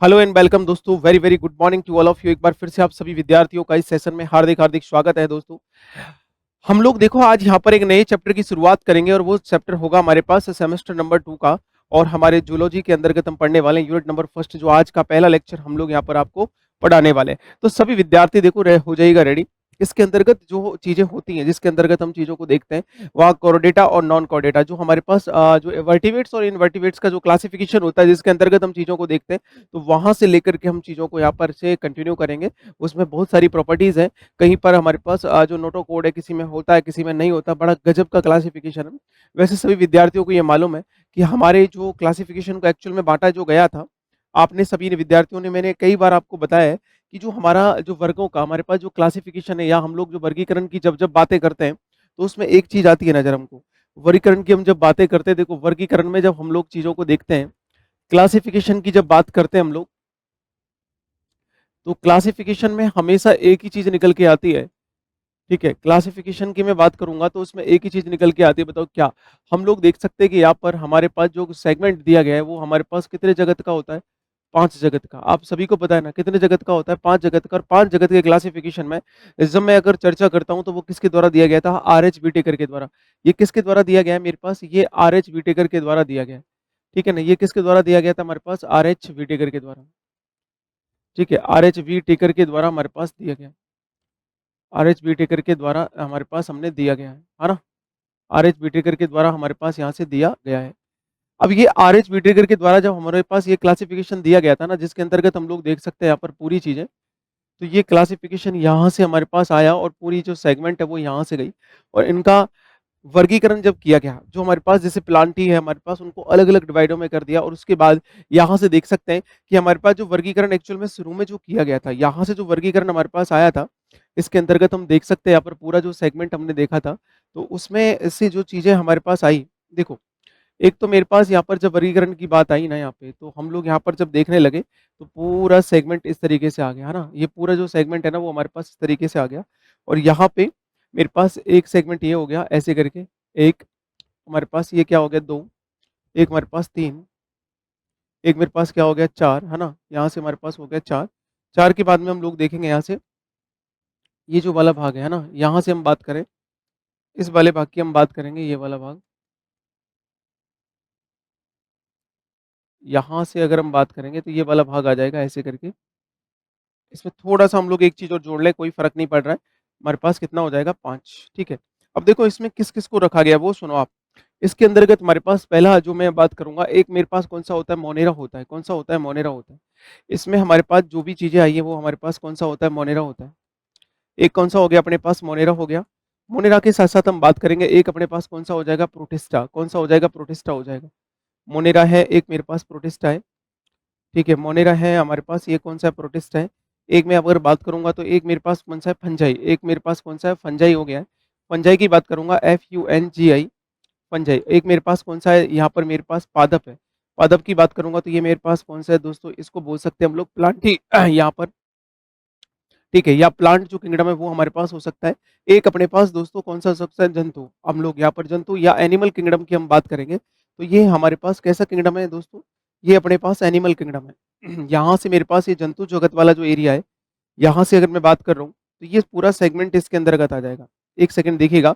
Hello and welcome दोस्तों, very very good morning to all of you. एक बार फिर से आप सभी विद्यार्थियों का इस सेशन में हार्दिक हार्दिक स्वागत है दोस्तों। हम लोग देखो आज यहाँ पर एक नए चैप्टर की शुरुआत करेंगे और वो चैप्टर होगा हमारे पास सेमेस्टर नंबर 2 का। और हमारे जूलॉजी के अंतर्गत हम पढ़ने वाले हैं यूनिट नंबर फर्स्ट, जो आज का पहला लेक्चर हम लोग यहाँ पर आपको पढ़ाने वाले हैं। तो सभी विद्यार्थी देखो हो जाइएगा रेडी। इसके अंतर्गत जो चीजें होती हैं, जिसके अंतर्गत हम चीजों को देखते हैं, वहाँ कोरोडेटा और नॉन कोरोडेटा, जो हमारे पास जो वर्टिवेट्स और इनवर्टिवेट्स का जो क्लासिफिकेशन होता है, जिसके अंतर्गत हम चीजों को देखते हैं, तो वहां से लेकर के हम चीजों को यहाँ पर से कंटिन्यू करेंगे। उसमें बहुत सारी प्रॉपर्टीज हैं। कहीं पर हमारे पास जो नोटो कोड है, किसी में होता है, किसी में नहीं होता। बड़ा गजब का क्लासिफिकेशन है। वैसे सभी विद्यार्थियों को ये मालूम है कि हमारे जो क्लासिफिकेशन को एक्चुअल में बांटा जो गया था, आपने सभी ने विद्यार्थियों ने, मैंने कई बार आपको बताया है कि जो हमारा जो वर्गों का हमारे पास जो क्लासिफिकेशन है, या हम लोग जो वर्गीकरण की जब जब बातें करते हैं, तो उसमें एक चीज आती है नजर हमको। वर्गीकरण की हम जब बातें करते हैं, देखो वर्गीकरण में जब हम लोग चीजों को देखते हैं, क्लासिफिकेशन की जब बात करते हैं हम लोग, तो क्लासिफिकेशन में हमेशा एक ही चीज निकल के आती है। ठीक है, क्लासिफिकेशन की मैं बात करूंगा तो उसमें एक ही चीज निकल के आती है। बताओ क्या? हम लोग देख सकते हैं कि यहाँ पर हमारे पास जो सेगमेंट दिया गया है, वो हमारे पास कितने जगत का होता है? 5 जगत का। आप सभी को पता है ना, कितने जगत का होता है? 5 जगत का। और 5 जगत के क्लासिफिकेशन में जब मैं अगर चर्चा करता हूँ, तो वो किसके द्वारा दिया गया था? आर एच विटेकर के द्वारा। ये किसके द्वारा दिया गया है मेरे पास? ये आर एच विटेकर के द्वारा दिया गया है। ठीक है ना, ये किसके द्वारा दिया गया था हमारे पास? आर एच विटेकर के द्वारा। ठीक है, आर एच वी टेकर के द्वारा हमारे पास दिया गया। आर एच बी टेकर के द्वारा हमारे पास हमने दिया गया है ना? आर एच बी टेकर के द्वारा हमारे पास यहाँ से दिया गया है। अब ये आर एच बी टेकर के द्वारा जब हमारे पास ये क्लासिफिकेशन दिया गया था ना, जिसके अंतर्गत हम लोग देख सकते हैं यहाँ पर पूरी चीजें, तो ये क्लासिफिकेशन यहाँ से हमारे पास आया और पूरी जो सेगमेंट है वो यहाँ से गई। और इनका वर्गीकरण जब किया गया, जो हमारे पास जैसे प्लांटी है हमारे पास, उनको अलग अलग डिवाइडों में कर दिया। और उसके बाद यहाँ से देख सकते हैं कि हमारे पास जो वर्गीकरण एक्चुअल में शुरू में जो किया गया था, यहाँ से जो वर्गीकरण हमारे पास आया था, इसके अंतर्गत हम देख सकते हैं यहाँ पर पूरा जो सेगमेंट हमने देखा था, तो उसमें से जो चीजें हमारे पास आई, देखो एक तो मेरे पास यहाँ पर जब वर्गीकरण की बात आई ना यहाँ पे, तो हम लोग यहाँ पर जब देखने लगे, तो पूरा सेगमेंट इस तरीके से आ गया है ना। ये पूरा जो सेगमेंट है ना, वो हमारे पास इस तरीके से आ गया। और यहाँ पे मेरे पास एक सेगमेंट ये हो गया ऐसे करके, एक हमारे पास ये क्या हो गया, 2, एक हमारे पास 3, एक मेरे पास क्या हो गया, 4, है ना। यहाँ से हमारे पास हो गया 4। 4 के बाद में हम लोग देखेंगे यहाँ से, ये जो वाला भाग है ना, यहाँ से हम बात करें, इस वाले भाग की हम बात करेंगे, ये वाला भाग। यहाँ से अगर हम बात करेंगे, तो ये वाला भाग आ जाएगा ऐसे करके। इसमें थोड़ा सा हम लोग एक चीज और जोड़ ले, कोई फर्क नहीं पड़ रहा है। हमारे पास कितना हो जाएगा, 5। ठीक है, अब देखो इसमें किस किस को रखा गया वो सुनो आप। इसके अंतर्गत हमारे पास पहला जो मैं बात करूंगा, एक मेरे पास कौन सा होता है, मोनेरा होता है। कौन सा होता है? मोनेरा होता है। इसमें हमारे पास जो भी चीजें आई है, वो हमारे पास कौन सा होता है? मोनेरा होता है। एक कौन सा हो गया अपने पास? मोनेरा हो गया। मोनेरा के साथ साथ हम बात करेंगे, एक अपने पास कौन सा हो जाएगा? प्रोटिस्टा। कौन सा हो जाएगा? प्रोटिस्टा हो जाएगा। मोनेरा है एक, मेरे पास प्रोटिस्टा है। ठीक है, मोनेरा है हमारे पास, ये कौन सा प्रोटिस्ट है। एक मैं अगर बात करूंगा, तो एक मेरे पास कौन सा है? फंजाई। एक मेरे पास कौन सा है? फंजाई हो गया है। फंजाई की बात करूंगा, FUNGI, फंजाई। एक मेरे पास कौन सा है? यहाँ पर मेरे पास पादप है। पादप की बात करूंगा, तो ये मेरे पास कौन सा है दोस्तों? इसको बोल सकते हैं हम लोग प्लांट ही यहाँ पर। ठीक है, या प्लांट जो किंगडम है वो हमारे पास हो सकता है। एक अपने पास दोस्तों कौन सा हो सकता है? जंतु। हम लोग यहाँ पर जंतु या एनिमल किंगडम की हम बात करेंगे, तो ये हमारे पास कैसा किंगडम है दोस्तों? ये अपने पास एनिमल किंगडम है। यहाँ से मेरे पास ये जंतु जगत वाला जो एरिया है, यहाँ से अगर मैं बात कर रहा हूँ, तो ये पूरा सेगमेंट इसके अंतर्गत आ जाएगा। एक सेकंड देखिएगा,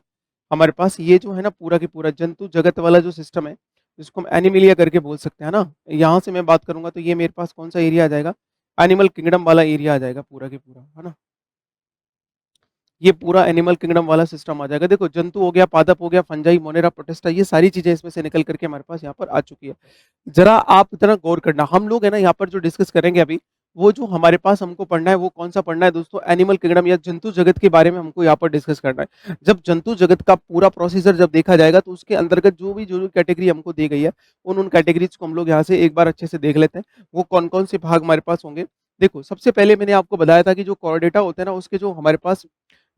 हमारे पास ये जो है ना पूरा की पूरा जंतु जगत वाला जो सिस्टम है, जिसको हम एनिमिलिया करके बोल सकते हैं ना, यहाँ से मैं बात करूंगा, तो ये मेरे पास कौन सा एरिया आ जाएगा? एनिमल किंगडम वाला एरिया आ जाएगा पूरा की पूरा, है ना। ये पूरा एनिमल किंगडम वाला सिस्टम आ जाएगा। देखो जंतु हो गया, पादप हो गया, फंजाई, मोनेरा, प्रोटिस्टा, ये सारी चीजें इसमें से निकल करके हमारे पास यहाँ पर आ चुकी है। जरा आप इतना गौर करना, हम लोग है ना यहाँ पर जो डिस्कस करेंगे अभी, वो जो हमारे पास हमको पढ़ना है, वो कौन सा पढ़ना है दोस्तों? एनिमल किंगडम या जंतु जगत के बारे में हमको यहाँ पर डिस्कस करना है। जब जंतु जगत का पूरा प्रोसीजर जब देखा जाएगा, तो उसके अंतर्गत जो कैटेगरी हमको दी गई है, उन कैटेगरीज को हम लोग यहाँ से एक बार अच्छे से देख लेते हैं, वो कौन कौन से भाग हमारे पास होंगे। देखो सबसे पहले मैंने आपको बताया था कि जो कॉर्डेटा होते हैं ना, उसके जो हमारे पास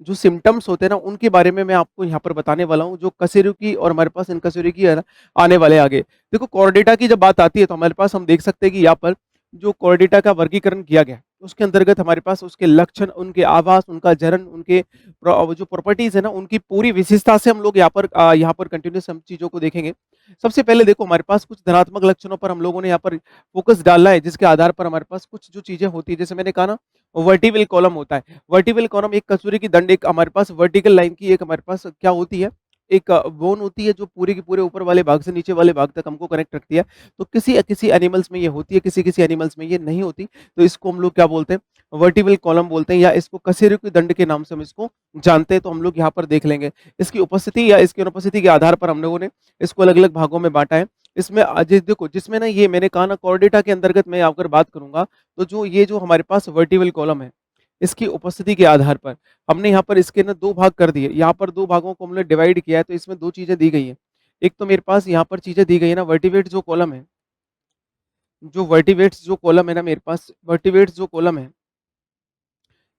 जो सिम्टम्स होते हैं ना, उनके बारे में मैं आपको यहाँ पर बताने वाला हूँ, जो कशेरुकी और हमारे पास इनकशेरुकी है ना, आने वाले आगे। देखो कॉर्डेटा की जब बात आती है, तो हमारे पास हम देख सकते हैं कि यहाँ पर जो कॉर्डेटा का वर्गीकरण किया गया है, उसके अंतर्गत हमारे पास उसके लक्षण, उनके आवास, उनका जरण, उनके जो प्रॉपर्टीज है ना, उनकी पूरी विशेषता से हम लोग यहाँ पर कंटिन्यूस हम चीजों को देखेंगे। सबसे पहले देखो हमारे पास कुछ धनात्मक लक्षणों पर हम लोगों ने यहाँ पर फोकस डालना है, जिसके आधार पर हमारे पास कुछ जो चीजें होती है, जैसे मैंने कहा ना वर्टिकल कॉलम होता है। वर्टिकल कॉलम एक कसूरी की दंड, एक हमारे पास वर्टिकल लाइन की एक हमारे पास क्या होती है, एक बोन होती है जो पूरे के पूरे ऊपर वाले भाग से नीचे वाले भाग तक हमको कनेक्ट रखती है। तो किसी किसी एनिमल्स में ये होती है, किसी किसी एनिमल्स में ये नहीं होती। तो इसको हम लोग क्या बोलते हैं, वर्टिकल कॉलम बोलते हैं, या इसको कशेरुकी की दंड के नाम से हम इसको जानते हैं। तो हम लोग यहाँ पर देख लेंगे इसकी उपस्थिति या इसकी अनुपस्थिति के आधार पर हम लोगों ने इसको अलग अलग भागों में बांटा है। इसमें देखो जिसमें ना ये मैंने कहा ना कोर्डेटा के अंतर्गत मैं अगर बात करूंगा, तो जो ये जो हमारे पास वर्टिकल कॉलम है, इसकी उपस्थिति के आधार पर हमने यहाँ पर इसके ना दो भाग कर दिए। यहाँ पर दो भागों को हमने डिवाइड किया है, तो इसमें दो चीजें दी गई है। एक तो मेरे पास यहाँ पर चीजें दी गई है ना, वर्टिवेट जो कॉलम है, जो वर्टिवेट्स जो कॉलम है ना मेरे पास, वर्टिवेट्स जो कॉलम है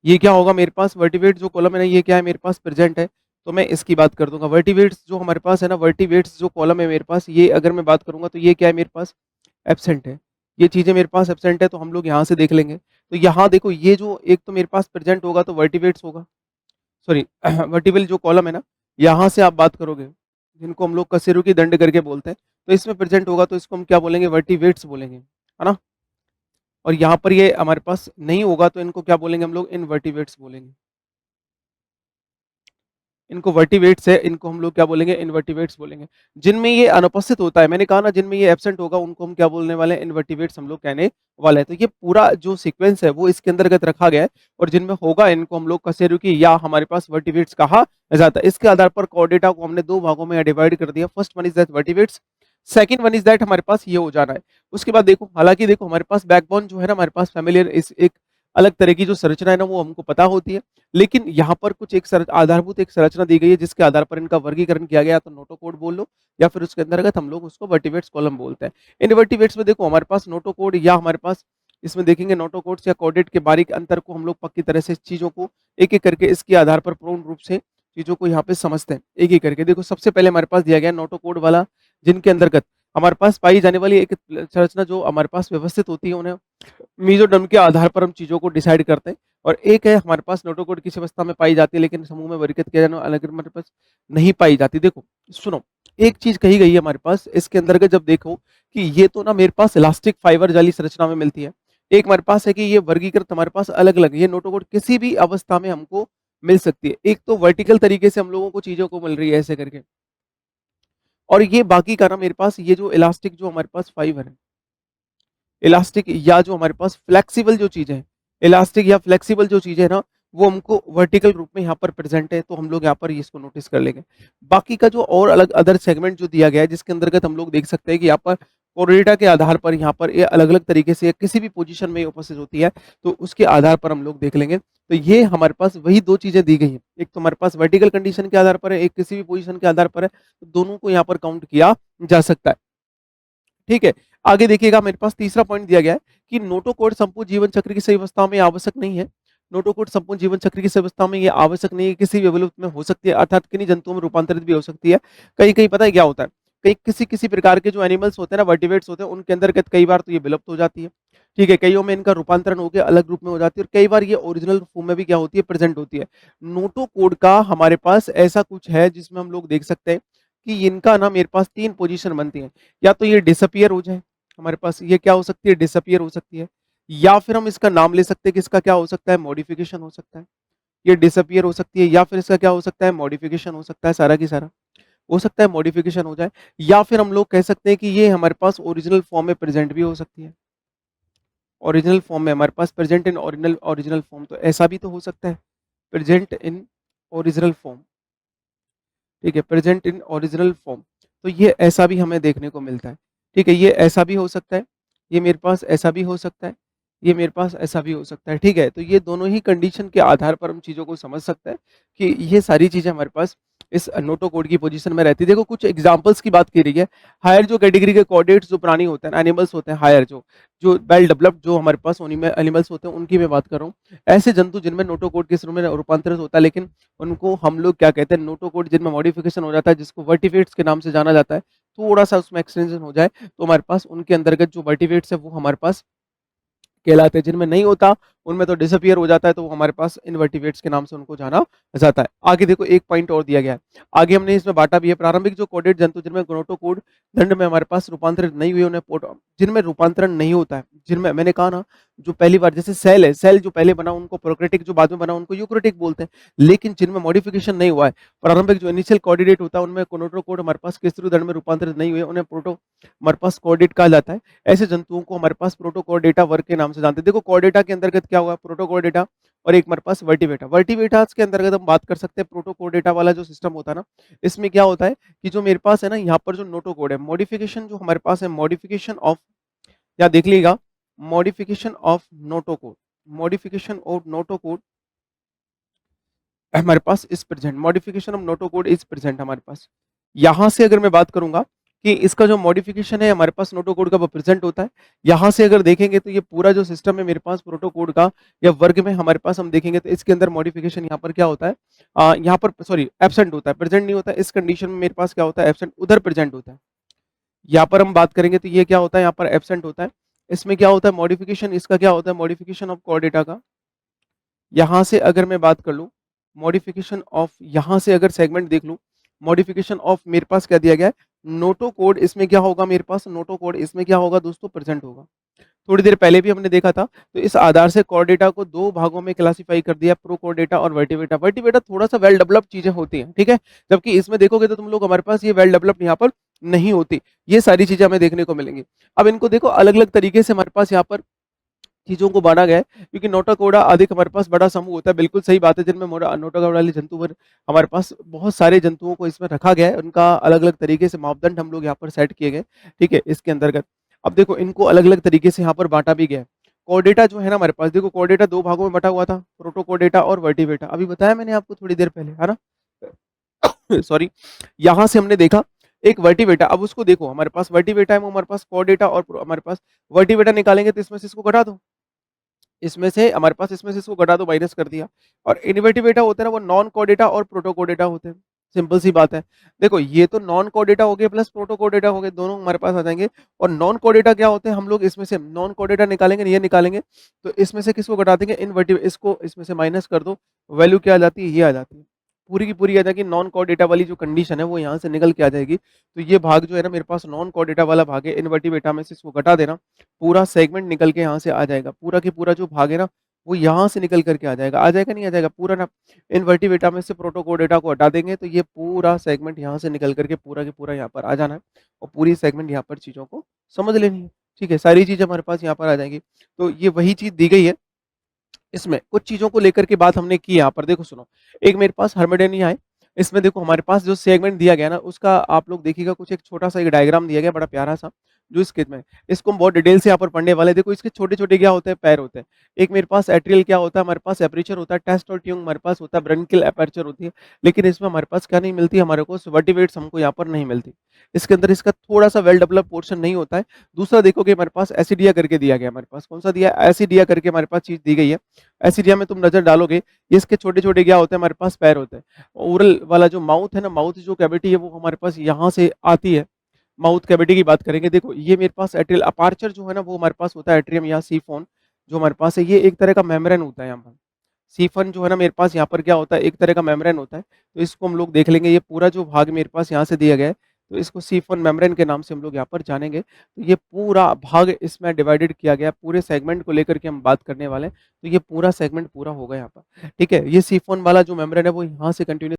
ये क्या होगा मेरे पास, वर्टिवेट जो कॉलम है ना ये क्या है मेरे पास प्रेजेंट है। तो मैं इसकी बात कर दूंगा। वर्टिवेट्स जो हमारे पास है ना, वर्टिवेट्स जो कॉलम है मेरे पास, ये अगर मैं बात करूंगा तो ये क्या है मेरे पास एब्सेंट है। ये चीजें मेरे पास एब्सेंट है, तो हम लोग यहाँ से देख लेंगे। तो यहाँ देखो ये जो एक तो मेरे पास प्रेजेंट होगा तो वर्टिवेट्स होगा, सॉरी वर्टिबल जो कॉलम है ना, यहाँ से आप बात करोगे जिनको हम लोग कशेरुकी दंड करके बोलते हैं, तो इसमें प्रेजेंट होगा तो इसको हम क्या बोलेंगे, वर्टिवेट्स बोलेंगे, है ना। और यहाँ पर ये हमारे पास नहीं होगा तो इनको क्या बोलेंगे हम लोग, इनवर्टिवेट्स बोलेंगे। इनको वर्टिवेट्स है, इनको हम लोग क्या बोलेंगे, इनवर्टिवेट्स बोलेंगे। जिनमें ये अनुपस्थित होता है, मैंने कहा ना जिनमें ये एब्सेंट होगा उनको हम क्या बोलने वाले हैं, इनवर्टिवेट्स हम लोग कहने वाले हैं। तो ये पूरा जो सीक्वेंस है वो इसके अंतर्गत रखा गया है, और जिनमें होगा इनको हम लोग कशेरुकी या हमारे पास वर्टिवेट्स कहा जाता है। इसके आधार पर कोर्डेटा को हमने दो भागों में डिवाइड कर दिया। First one is that derivatives, second one is that हमारे पास ये हो जाना है। उसके बाद देखो, हालांकि देखो हमारे पास बैकबोन जो है ना हमारे पास फैमिलियर इस एक अलग तरह की जो संरचना है ना वो हमको पता होती है, लेकिन यहाँ पर कुछ एक आधारभूत एक संरचना दी गई है जिसके आधार पर इनका वर्गीकरण किया गया। तो नोटोकोड बोल लो या फिर उसके अंतर्गत हम लोग उसको वर्टिवेट्स कॉलम बोलते हैं। इन वर्टिवेट्स में देखो हमारे पास नोटोकोड या हमारे पास इसमें देखेंगे नोटोकोड्स या कोडेट के बारीक अंतर को हम लोग पक्की तरह से चीजों को एक एक करके इसके आधार पर पूर्ण रूप से चीजों को यहाँ पे समझते हैं एक एक करके। देखो सबसे पहले हमारे पास दिया गया नोटोकोड वाला, जिनके अंतर्गत हमारे पास पाई जाने वाली एक संरचना जो हमारे पास व्यवस्थित होती है, उन्हें मीजोडर्म के आधार पर हम चीजों को डिसाइड करते हैं। और एक है हमारे पास नोटोकोड किस अवस्था में पाई जाती है लेकिन समूह में वर्गीकृत किया जाने अलग हमारे पास नहीं पाई जाती। देखो सुनो, एक चीज कही गई है हमारे पास इसके अंतर्गत, जब देखो कि ये तो ना मेरे पास इलास्टिक फाइबर जाली संरचना में मिलती है, एक हमारे पास है कि ये वर्गीकृत हमारे पास अलग अलग, ये नोटोकोड किसी भी अवस्था में हमको मिल सकती है। एक तो वर्टिकल तरीके से हम लोगों को चीजों को मिल रही है ऐसे करके, और ये बाकी का ना मेरे पास ये जो इलास्टिक जो हमारे पास फाइबर है, इलास्टिक या जो हमारे पास फ्लेक्सिबल जो चीजें हैं, इलास्टिक या फ्लेक्सिबल जो चीजें है ना वो हमको वर्टिकल रूप में यहाँ पर प्रेजेंट है, तो हम लोग यहाँ पर इसको नोटिस कर लेंगे। बाकी का जो और अलग अदर सेगमेंट जो दिया गया है जिसके अंतर्गत हम लोग देख सकते हैं कि यहाँ पर कोर्डेटा के आधार पर यहाँ पर ये अलग अलग तरीके से किसी भी पोजीशन में उपस्थित होती है, तो उसके आधार पर हम लोग देख लेंगे। तो ये हमारे पास वही दो चीजें दी गई हैं, एक तो हमारे पास वर्टिकल कंडीशन के आधार पर है, एक किसी भी पोजीशन के आधार पर है, तो दोनों को यहाँ पर काउंट किया जा सकता है। ठीक है, आगे देखिएगा मेरे पास तीसरा पॉइंट दिया गया है कि नोटोकोड संपूर्ण जीवन चक्र की सही अवस्था में आवश्यक नहीं है। नोटोकोड संपूर्ण जीवन चक्र की सही अवस्था में ये आवश्यक नहीं है, किसी भी विलुप्त में हो सकती है, अर्थात किन्हीं जंतुओं में रूपांतरित भी हो सकती है। कहीं कहीं पता है क्या होता है, कहीं किसी किसी प्रकार के जो एनिमल्स होते हैं ना, वर्टिवेट्स होते हैं, उनके अंतर्गत कई बार तो ये विलुप्त हो जाती है। ठीक है, कईयों में इनका रूपांतरण होकर अलग रूप में हो जाती है, और कई बार ये ओरिजिनल फॉर्म में भी क्या होती है, प्रेजेंट होती है। नोटोकोड का हमारे पास ऐसा कुछ है जिसमें हम लोग देख सकते हैं कि इनका ना मेरे पास तीन पोजीशन बनती है, या तो ये डिसअपियर हो जाए, हमारे पास ये क्या हो सकती है, डिसअपियर हो सकती है, या फिर हम इसका नाम ले सकते हैं कि इसका क्या हो सकता है, मॉडिफिकेशन हो सकता है। ये डिसअपियर हो सकती है, या फिर इसका क्या हो सकता है, मॉडिफिकेशन हो सकता है, सारा की सारा हो सकता है मॉडिफिकेशन हो जाए, या फिर हम लोग कह सकते हैं कि ये हमारे पास ओरिजिनल फॉर्म में प्रेजेंट भी हो सकती है। ओरिजिनल फॉर्म में हमारे पास present in original original form, तो ऐसा भी तो हो सकता है, प्रेजेंट इन ओरिजिनल फॉर्म। ठीक है, प्रेजेंट इन ओरिजिनल फॉर्म, तो ये ऐसा भी हमें देखने को मिलता है। ठीक है, ये ऐसा भी हो सकता है, ये मेरे पास ऐसा भी हो सकता है, ये मेरे पास ऐसा भी हो सकता है। ठीक है, तो ये दोनों ही कंडीशन के आधार पर हम चीज़ों को समझ सकते हैं कि ये सारी चीज़ें हमारे पास इस नोटो कोड की पोजीशन में रहती है। देखो कुछ एग्जांपल्स की बात की रही है, हायर जो कैटेगरी के कोऑर्डिनेट्स जो प्राणी होते हैं, एनिमल्स होते हैं, हायर जो जो वेल डेवलप्ड जो हमारे पास उनमें एनिमल्स होते हैं उनकी मैं बात कर रहा हूँ। ऐसे जंतु जिनमें नोटो कोड के रूप में रूपांतरित होता है, लेकिन उनको हम लोग क्या कहते हैं, नोटो कोड जिनमें मॉडिफिकेशन हो जाता है, जिसको वर्टिफेट्स के नाम से जाना जाता है, थोड़ा सा उसमें एक्सटेंशन हो जाए तो हमारे पास उनके अंतर्गत जो वर्टिफेट्स है वो हमारे पास कहलाते हैं। जिनमें नहीं होता उनमें तो डिसअपियर हो जाता है, तो वो हमारे पास इनवर्टिब्रेट्स के नाम से उनको जाना जाता है। आगे देखो एक पॉइंट और दिया गया है, आगे हमने इसमें बांटा भी है, प्रारंभिक जो कोडेड जंतु जिनमें गोनोटोकोड दंड में हमारे पास रूपांतरित नहीं हुए, उन्हें जिनमें रूपांतरण नहीं होता है, जिनमें मैंने कहा ना, जो पहली बार जैसे सेल है, सेल जो पहले बना उनको प्रोकैरियोटिक, जो बाद में बना उनको यूकैरियोटिक बोलते हैं, लेकिन जिनमें मॉडिफिकेशन नहीं हुआ है, प्रारंभिक जो इनिशियल कोऑर्डिनेट होता है उनमें गोनोटोकोड हमारे पास केसरी दंड में रूपांतरित नहीं हुए, उन्हें प्रोटो हमारे पास कोऑर्डिनेट कहा जाता है। ऐसे जंतुओं को हमारे पास प्रोटोकोर्डेटा वर्ग के नाम से जानते हैं। देखो कोर्डेटा के अंतर्गत क्या हुआ, प्रोटोकोर्डेटा और एक हमारे पास वर्टिवेटा। वर्टिवेटास के अंतर्गत हम बात कर सकते हैं, प्रोटोकोर्डेटा वाला जो सिस्टम होता है ना, इसमें क्या होता है कि जो मेरे पास है ना, यहाँ पर जो नोटोकोड है, मॉडिफिकेशन जो हमारे पास है, मॉडिफिकेशन ऑफ, या देख लीजिएगा, modification of notochord, modification of notochord हमारे पास इस present, modification of notochord is present हमारे पास। यहां से अगर मैं बात करूंगा कि इसका जो मॉडिफिकेशन है हमारे पास नोटोकोड का वो प्रेजेंट होता है, यहां से अगर देखेंगे तो ये पूरा जो सिस्टम है मेरे पास प्रोटोकोड का या वर्ग में हमारे पास हम देखेंगे तो इसके अंदर मॉडिफिकेशन यहाँ पर क्या होता है, यहाँ पर सॉरी एब्सेंट होता है, प्रेजेंट नहीं होता है। इस कंडीशन में मेरे पास क्या होता है, एब्सेंट, उधर प्रेजेंट होता है। यहाँ पर हम बात करेंगे तो ये क्या होता है, यहाँ पर एब्सेंट होता है। इसमें क्या होता है मॉडिफिकेशन, इसका क्या होता है मॉडिफिकेशन ऑफ कोऑर्डिनेटा का। यहाँ से अगर मैं बात कर लूँ मॉडिफिकेशन ऑफ, यहाँ से अगर सेगमेंट देख लूँ, मॉडिफिकेशन ऑफ मेरे पास क्या दिया गया है, नोटो कोड, इसमें क्या होगा मेरे पास, नोटो कोड इसमें क्या होगा दोस्तों, प्रेजेंट होगा। थोड़ी देर पहले भी हमने देखा था, तो इस आधार से कोऑर्डिनेटा को दो भागों में क्लासिफाई कर दिया, प्रो कोऑर्डिनेटा और वर्टिवेटा। वर्टिवेटा थोड़ा सा वेल डेवलप्ड चीजें होती हैं, ठीक है, जबकि इसमें देखोगे तो तुम लोग हमारे पास ये वेल डेवलप्ड यहाँ पर नहीं होती, ये सारी चीजें हमें देखने को मिलेंगी। अब इनको देखो अलग अलग तरीके से हमारे पास यहाँ पर चीजों को बांटा गया है, क्योंकि नोटाकोडा अधिक हमारे पास बड़ा समूह होता है, बिल्कुल सही बात है, जिनमें नोटाकोडा वाले जंतु पर हमारे पास बहुत सारे जंतुओं को इसमें रखा गया है, उनका अलग अलग तरीके से मापदंड हम लोग यहाँ पर सेट किए गए, ठीक है, इसके अंतर्गत। अब देखो इनको अलग अलग तरीके से यहाँ पर बांटा भी गया है। कोऑर्डिनेटा जो है ना हमारे पास, देखो कोऑर्डिनेटा दो भागों में बटा हुआ था, प्रोटोकोऑर्डिनेटा और वर्टिवेटा, अभी बताया मैंने आपको थोड़ी देर पहले, है ना सॉरी। यहाँ से हमने देखा एक वर्टिवेटा, अब उसको देखो हमारे पास वर्टिवेटा है, वो हमारे पास कोऑर्डिनेटा और हमारे पास वर्टिवेटा निकालेंगे तो इसमें से इसको घटा दो, इसमें से हमारे पास इसमें से इसको घटा दो, माइनस कर दिया। और इनवर्टिवेटा होते हैं ना, वो नॉन कोऑर्डिनेटा और प्रोटोकोऑर्डिनेटा होते हैं, सिंपल सी बात है। देखो ये तो नॉन कोऑर्डिनेटा हो गए प्लस प्रोटोकोऑर्डिनेटा हो गए, दोनों हमारे पास आ जाएंगे। और नॉन कोऑर्डिनेटा क्या होते हैं, हम लोग इसमें से नॉन कोऑर्डिनेटा निकालेंगे, ये निकालेंगे, तो इसमें से किसको घटा देंगे, इनवर्टिवेटा, इसको इसमें से माइनस कर दो, वैल्यू क्या आ जाती है, ये आ जाती है, पूरी की पूरी आ जाएगी। नॉन कोऑर्डिनेटा वाली जो कंडीशन है वो यहाँ से निकल के आ जाएगी। तो ये भाग जो है ना मेरे पास नॉन कोऑर्डिनेटा वाला भाग है, इनवर्टिवेटा में से इसको घटा देना, पूरा सेगमेंट निकल के यहाँ से आ जाएगा, पूरा की पूरा जो भाग है ना वो यहाँ से निकल करके आ जाएगा नहीं आ जाएगा पूरा ना। इनवर्टिवेटा में से प्रोटोकोऑर्डिनेटा को हटा देंगे तो ये पूरा सेगमेंट यहाँ से निकल करके पूरा के पूरा यहाँ पर आ जाना है, और पूरी सेगमेंट यहाँ पर चीज़ों को समझ लेनी है, ठीक है, सारी चीज़ें हमारे पास यहाँ पर आ जाएंगी। तो ये वही चीज़ दी गई है, इसमें कुछ चीज़ों को लेकर के बात हमने की यहाँ पर, देखो सुनो, एक मेरे पास हर्मेडेनिया है, इसमें देखो हमारे पास जो सेगमेंट दिया गया ना उसका आप लोग देखिएगा, कुछ एक छोटा सा एक डायग्राम दिया गया बड़ा प्यारा सा, जो इस केस में इसको हम बहुत डिटेल से यहाँ पर पढ़ने वाले हैं। देखो इसके छोटे छोटे क्या होते हैं, पैर होते हैं, एक मेरे पास एट्रियल क्या होता है, हमारे पास एपरेचर होता है, टेस्ट और ट्यूंग हमारे पास होता है, ब्रेनकिल एपर्चर होती है, लेकिन इसमें हमारे पास क्या नहीं मिलती, हमारे को वर्टिब्रेट्स हमको यहाँ पर नहीं मिलती, इसके अंदर इसका थोड़ा सा वेल डेवलप पोर्शन नहीं होता है। दूसरा देखोगे हमारे पास एसिडिया करके दिया गया, हमारे पास कौन सा दिया है, एसिडिया करके हमारे पास चीज दी गई है। एसिडिया में तुम नजर डालोगे, ये इसके छोटे छोटे क्या होते हैं, हमारे पास पैर होते हैं। ओरल वाला जो माउथ है ना, माउथ जो कैविटी है वो हमारे पास यहाँ से आती है, माउथ कैविटी की बात करेंगे। देखो ये मेरे पास एट्रियल अपार्चर जो है ना वो हमारे पास होता है, एट्रियम या सीफोन जो हमारे पास है, ये एक तरह का मेम्ब्रेन होता है यहाँ पर। सीफन जो है ना मेरे पास यहाँ पर क्या होता है, एक तरह का मेम्ब्रेन होता है, तो इसको हम लोग देख लेंगे, ये पूरा जो भाग मेरे पास यहाँ से दिया गया है, तो इसको सीफन मेम्ब्रेन के नाम से हम लोग यहाँ पर जानेंगे। तो ये पूरा भाग इसमें डिवाइडेड किया गया, पूरे सेगमेंट को लेकर के हम बात करने वाले हैं, तो ये पूरा सेगमेंट पूरा होगा यहाँ पर, ठीक है। ये सीफोन वाला जो मेम्ब्रेन है वो यहाँ से कंटिन्यू